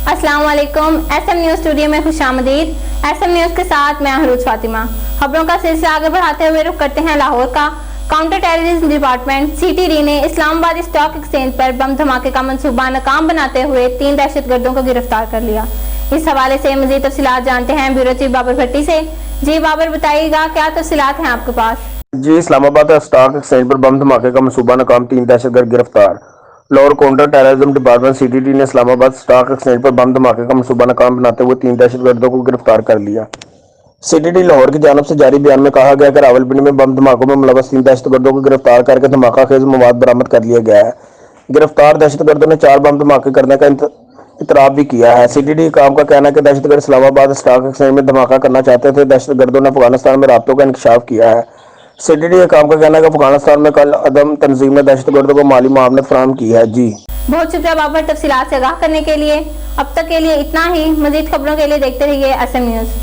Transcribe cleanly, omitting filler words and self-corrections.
अस्सलाम वालेकुम। SM news studio में खुशामदीद। SM न्यूज़ के साथ मैं हरूज फातिमा। खबरों का सिलसिला आगे बढ़ाते हुए रुख करते हैं लाहौर का। काउंटर टेररिज्म डिपार्टमेंट CTD ने इस्लामाबाद स्टॉक एक्सचेंज पर बम धमाके का मंसूबा नाकाम बनाते हुए 3 दहशतगर्दों को गिरफ्तार कर लिया। इस हवाले से मजीद तफसीलात जानते हैं ब्यूरो चीफ बाबर भट्टी से। जी बाबर, बताइएगा क्या तफसीलात हैं आपके पास? जी, इस्लामाबाद स्टॉक एक्सचेंज पर बम धमाके का मंसूबा नाकाम, 3 दहशतगर्द गिरफ्तार। Lahore counter terrorism department CTD ने इस्लामाबाद स्टॉक एक्सचेंज पर बम धमाके का मंसूबा नाकाम बनाते हुए 3 दहशतगर्दों को गिरफ्तार कर लिया। CTD लाहौर की जानिब से जारी बयान में कहा गया कि रावलपिंडी में बम धमाकों में मुलव्वस 3 दहशतगर्दों को गिरफ्तार करके धमाका खेज मवाद बरामद कर लिया गया है। गिरफ्तार दहशतगर्दों ने 4 बम धमाके करने का इतराफ भी किया है। CTD काम का कहना है कि दहशतगर्द इस्लामाबाद स्टॉक एक्सचेंज में धमाका करना चाहते थे। दहशतगर्दों ने अफगानिस्तान में राब्तों का इंकशाफ किया है। CTD काम का कहना है कि अफगानिस्तान में कल अदम तंजीम ने दहशतगर्दों को माली मुआवनत फराहम की है। जी, बहुत शुक्रिया बाबर तफसीलात से आगाह करने के लिए। अब तक के लिए इतना ही। मजीद खबरों के लिए देखते रहिए SM न्यूज़।